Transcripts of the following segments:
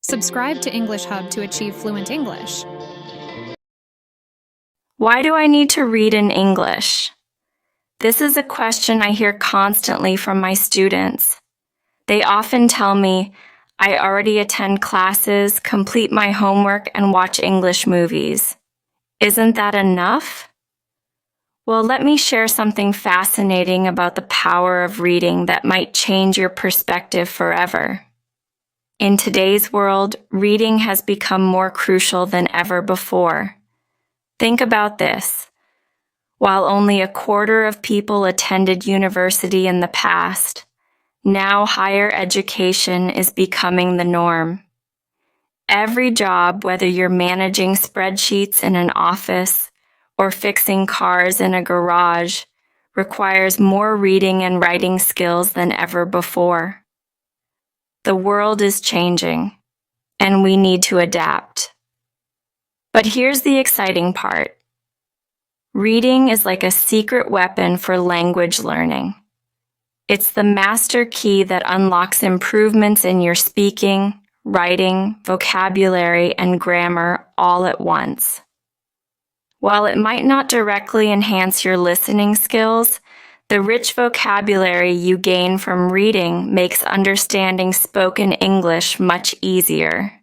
Subscribe to English Hub to achieve fluent English. Why do I need to read in English? This is a question I hear constantly from my students. They often tell me, I already attend classes, complete my homework, and watch English movies. Isn't that enough? Well, let me share something fascinating about the power of reading that might change your perspective forever. In today's world, reading has become more crucial than ever before. Think about this. While only a quarter of people attended university in the past, now higher education is becoming the norm. Every job, whether you're managing spreadsheets in an office or fixing cars in a garage, requires more reading and writing skills than ever before. The world is changing, and we need to adapt. But here's the exciting part. Reading is like a secret weapon for language learning. It's the master key that unlocks improvements in your speaking, writing, vocabulary, and grammar all at once. While it might not directly enhance your listening skills, the rich vocabulary you gain from reading makes understanding spoken English much easier.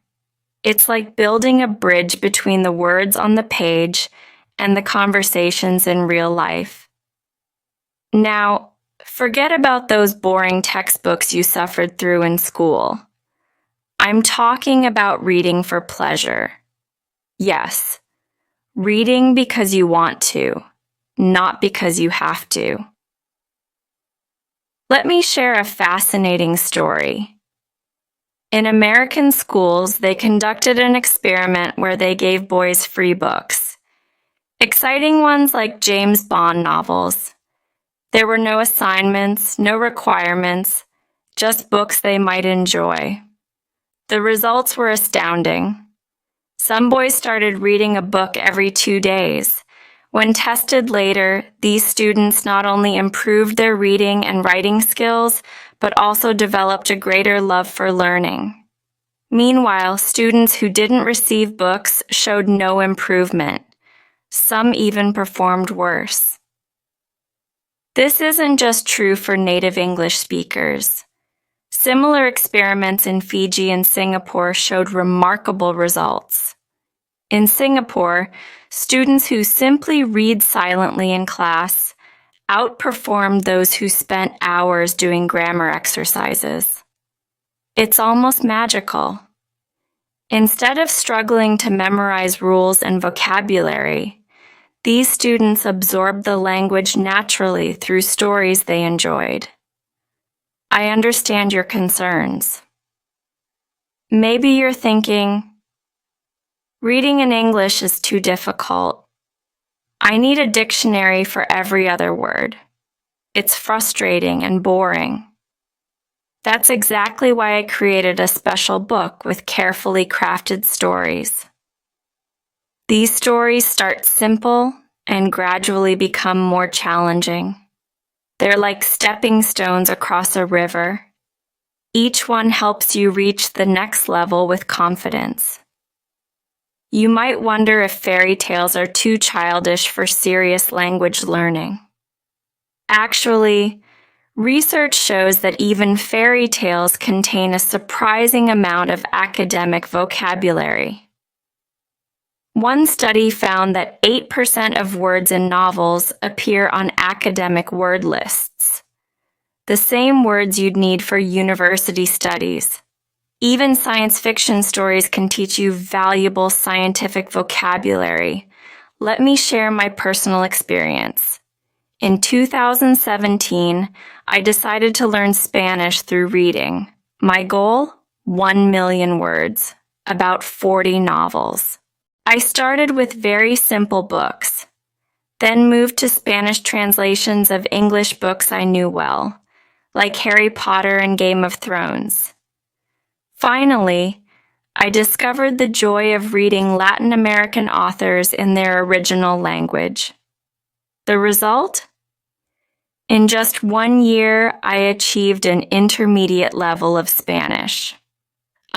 It's like building a bridge between the words on the page and the conversations in real life. Now, forget about those boring textbooks you suffered through in school. I'm talking about reading for pleasure. Yes, reading because you want to, not because you have to. Let me share a fascinating story. In American schools, they conducted an experiment where they gave boys free books. Exciting ones like James Bond novels. There were no assignments, no requirements, just books they might enjoy. The results were astounding. Some boys started reading a book every 2 days. When tested later, these students not only improved their reading and writing skills, but also developed a greater love for learning. Meanwhile, students who didn't receive books showed no improvement. Some even performed worse. This isn't just true for native English speakers. Similar experiments in Fiji and Singapore showed remarkable results. In Singapore, students who simply read silently in class outperformed those who spent hours doing grammar exercises. It's almost magical. Instead of struggling to memorize rules and vocabulary, these students absorbed the language naturally through stories they enjoyed. I understand your concerns. Maybe you're thinking, reading in English is too difficult. I need a dictionary for every other word. It's frustrating and boring. That's exactly why I created a special book with carefully crafted stories. These stories start simple and gradually become more challenging. They're like stepping stones across a river. Each one helps you reach the next level with confidence. You might wonder if fairy tales are too childish for serious language learning. Actually, research shows that even fairy tales contain a surprising amount of academic vocabulary. One study found that 8% of words in novels appear on academic word lists, the same words you'd need for university studies. Even science fiction stories can teach you valuable scientific vocabulary. Let me share my personal experience. In 2017, I decided to learn Spanish through reading. My goal? 1 million words, about 40 novels. I started with very simple books, then moved to Spanish translations of English books I knew well, like Harry Potter and Game of Thrones. Finally, I discovered the joy of reading Latin American authors in their original language. The result? In just 1 year, I achieved an intermediate level of Spanish.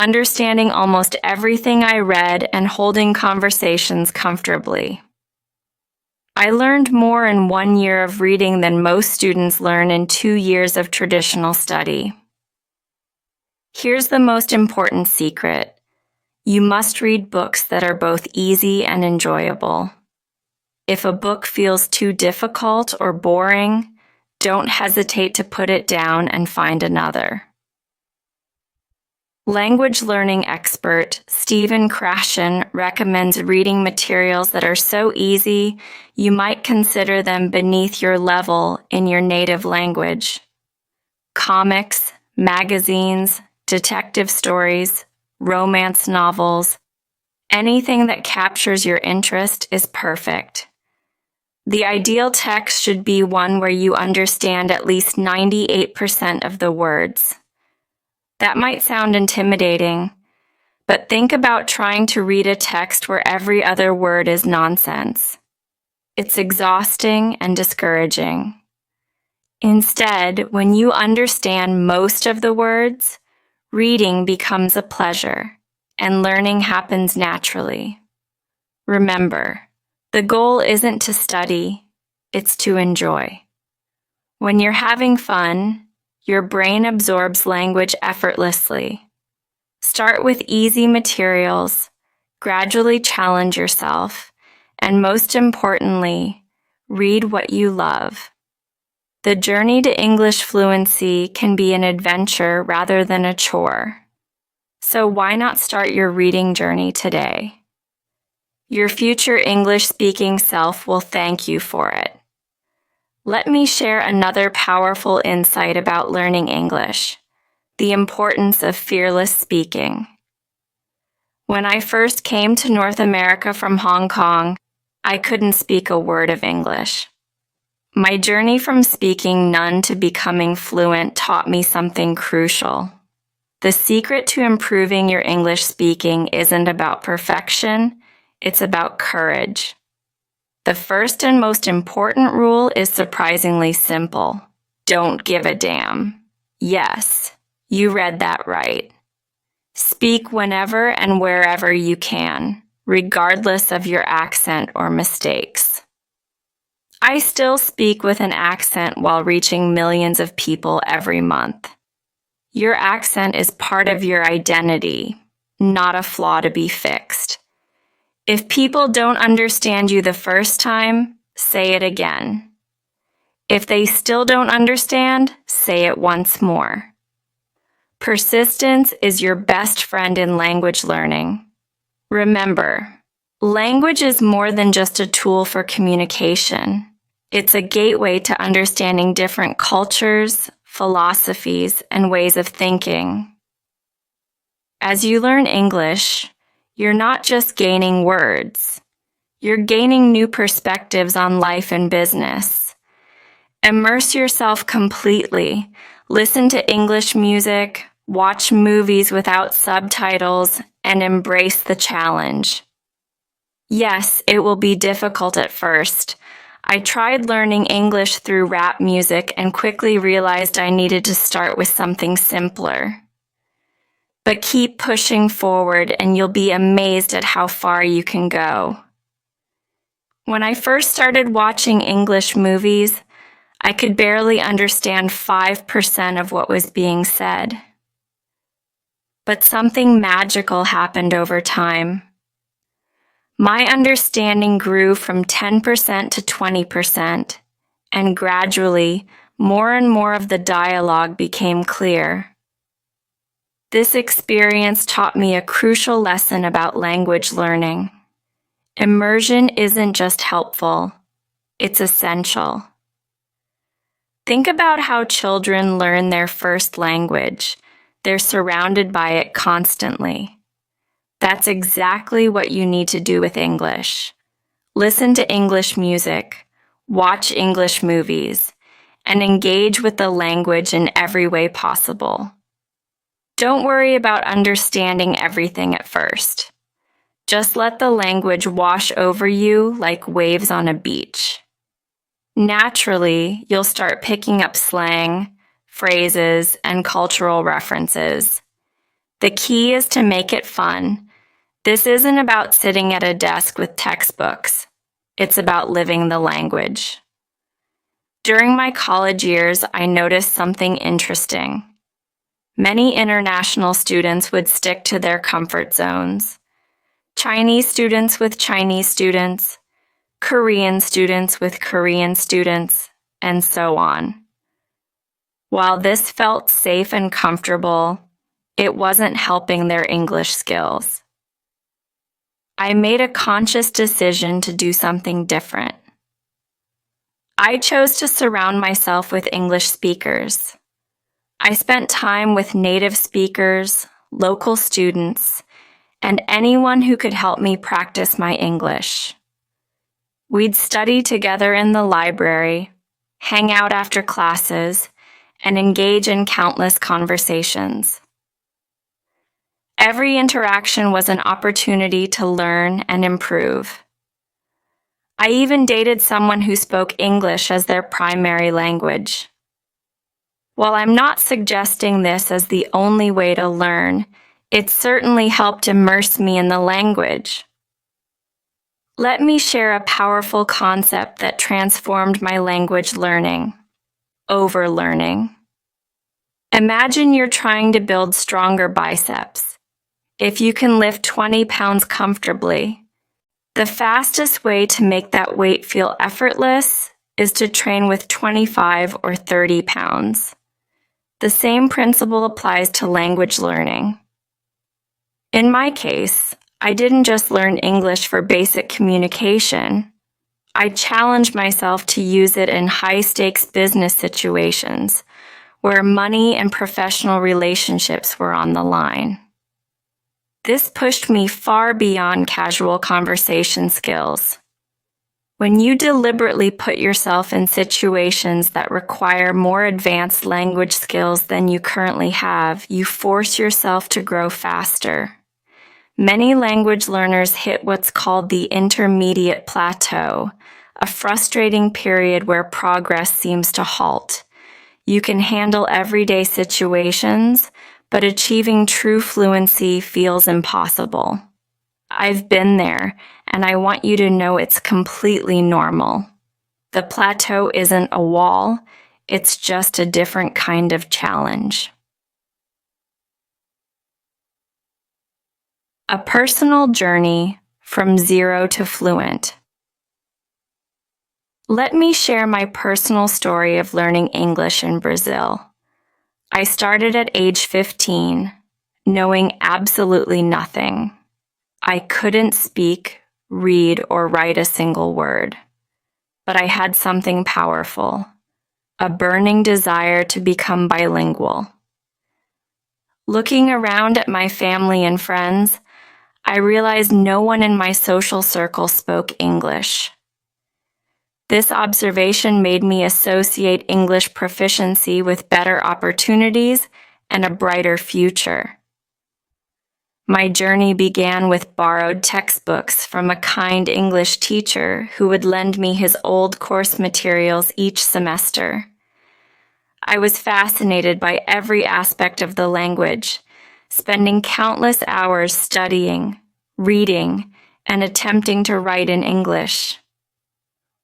understanding almost everything I read and holding conversations comfortably. I learned more in 1 year of reading than most students learn in 2 years of traditional study. Here's the most important secret. You must read books that are both easy and enjoyable. If a book feels too difficult or boring, don't hesitate to put it down and find another. Language learning expert Stephen Krashen recommends reading materials that are so easy you might consider them beneath your level in your native language. Comics, magazines, detective stories, romance novels, anything that captures your interest is perfect. The ideal text should be one where you understand at least 98% of the words. That might sound intimidating, but think about trying to read a text where every other word is nonsense. It's exhausting and discouraging. Instead, when you understand most of the words, reading becomes a pleasure, and learning happens naturally. Remember, the goal isn't to study, it's to enjoy. When you're having fun, your brain absorbs language effortlessly. Start with easy materials, gradually challenge yourself, and most importantly, read what you love. The journey to English fluency can be an adventure rather than a chore. So why not start your reading journey today? Your future English-speaking self will thank you for it. Let me share another powerful insight about learning English: the importance of fearless speaking. When I first came to North America from Hong Kong, I couldn't speak a word of English. My journey from speaking none to becoming fluent taught me something crucial. The secret to improving your English speaking isn't about perfection, it's about courage. The first and most important rule is surprisingly simple. Don't give a damn. Yes, you read that right. Speak whenever and wherever you can, regardless of your accent or mistakes. I still speak with an accent while reaching millions of people every month. Your accent is part of your identity, not a flaw to be fixed. If people don't understand you the first time, say it again. If they still don't understand, say it once more. Persistence is your best friend in language learning. Remember, language is more than just a tool for communication. It's a gateway to understanding different cultures, philosophies, and ways of thinking. As you learn English, you're not just gaining words. You're gaining new perspectives on life and business. Immerse yourself completely. Listen to English music, watch movies without subtitles, and embrace the challenge. Yes, it will be difficult at first. I tried learning English through rap music and quickly realized I needed to start with something simpler. But keep pushing forward and you'll be amazed at how far you can go. When I first started watching English movies, I could barely understand 5% of what was being said. But something magical happened over time. My understanding grew from 10% to 20%, and gradually, more and more of the dialogue became clear. This experience taught me a crucial lesson about language learning. Immersion isn't just helpful, it's essential. Think about how children learn their first language. They're surrounded by it constantly. That's exactly what you need to do with English. Listen to English music, watch English movies, and engage with the language in every way possible. Don't worry about understanding everything at first. Just let the language wash over you like waves on a beach. Naturally, you'll start picking up slang, phrases, and cultural references. The key is to make it fun. This isn't about sitting at a desk with textbooks. It's about living the language. During my college years, I noticed something interesting. Many international students would stick to their comfort zones. Chinese students with Chinese students, Korean students with Korean students, and so on. While this felt safe and comfortable, it wasn't helping their English skills. I made a conscious decision to do something different. I chose to surround myself with English speakers. I spent time with native speakers, local students, and anyone who could help me practice my English. We'd study together in the library, hang out after classes, and engage in countless conversations. Every interaction was an opportunity to learn and improve. I even dated someone who spoke English as their primary language. While I'm not suggesting this as the only way to learn, it certainly helped immerse me in the language. Let me share a powerful concept that transformed my language learning: overlearning. Imagine you're trying to build stronger biceps. If you can lift 20 pounds comfortably, the fastest way to make that weight feel effortless is to train with 25 or 30 pounds. The same principle applies to language learning. In my case, I didn't just learn English for basic communication. I challenged myself to use it in high-stakes business situations where money and professional relationships were on the line. This pushed me far beyond casual conversation skills. When you deliberately put yourself in situations that require more advanced language skills than you currently have, you force yourself to grow faster. Many language learners hit what's called the intermediate plateau, a frustrating period where progress seems to halt. You can handle everyday situations, but achieving true fluency feels impossible. I've been there, and I want you to know it's completely normal. The plateau isn't a wall, it's just a different kind of challenge. A personal journey from zero to fluent. Let me share my personal story of learning English in Brazil. I started at age 15, knowing absolutely nothing. I couldn't speak, read, or write a single word. But I had something powerful, a burning desire to become bilingual. Looking around at my family and friends, I realized no one in my social circle spoke English. This observation made me associate English proficiency with better opportunities and a brighter future. My journey began with borrowed textbooks from a kind English teacher who would lend me his old course materials each semester. I was fascinated by every aspect of the language, spending countless hours studying, reading, and attempting to write in English.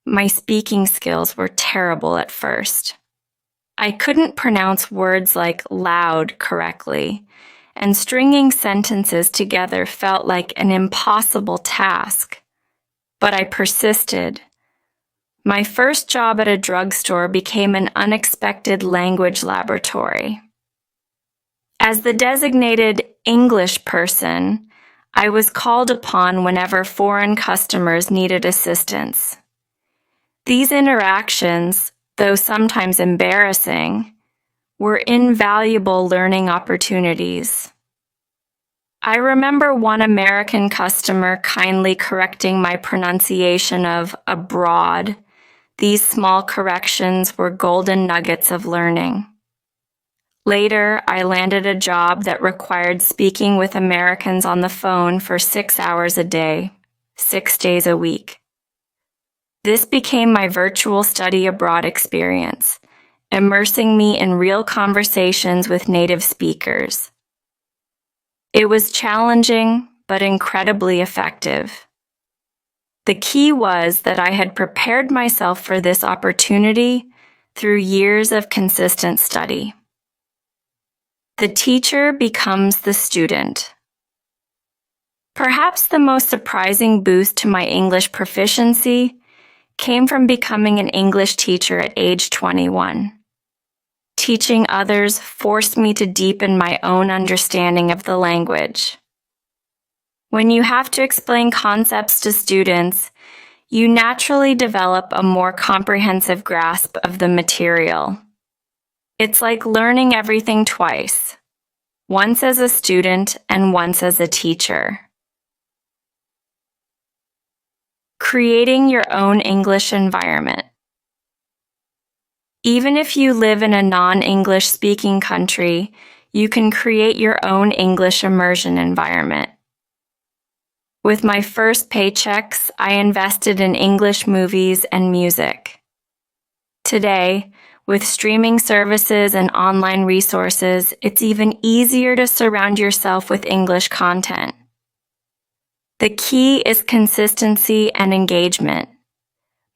My speaking skills were terrible at first. I couldn't pronounce words like loud correctly, and stringing sentences together felt like an impossible task. But I persisted. My first job at a drugstore became an unexpected language laboratory. As the designated English person, I was called upon whenever foreign customers needed assistance. These interactions, though sometimes embarrassing, were invaluable learning opportunities. I remember one American customer kindly correcting my pronunciation of abroad. These small corrections were golden nuggets of learning. Later, I landed a job that required speaking with Americans on the phone for 6 hours a day, 6 days a week. This became my virtual study abroad experience, immersing me in real conversations with native speakers. It was challenging, but incredibly effective. The key was that I had prepared myself for this opportunity through years of consistent study. The teacher becomes the student. Perhaps the most surprising boost to my English proficiency came from becoming an English teacher at age 21. Teaching others forced me to deepen my own understanding of the language. When you have to explain concepts to students, you naturally develop a more comprehensive grasp of the material. It's like learning everything twice, once as a student and once as a teacher. Creating your own English environment. Even if you live in a non-English speaking country, you can create your own English immersion environment. With my first paychecks, I invested in English movies and music. Today, with streaming services and online resources, it's even easier to surround yourself with English content. The key is consistency and engagement.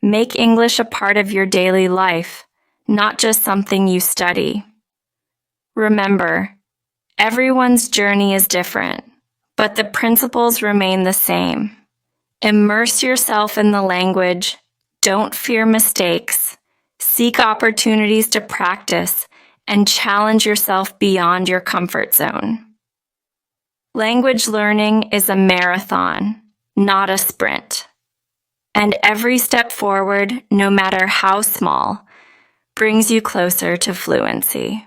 Make English a part of your daily life, not just something you study. Remember, everyone's journey is different, but the principles remain the same. Immerse yourself in the language, don't fear mistakes, seek opportunities to practice, and challenge yourself beyond your comfort zone. Language learning is a marathon, not a sprint. And every step forward, no matter how small, brings you closer to fluency.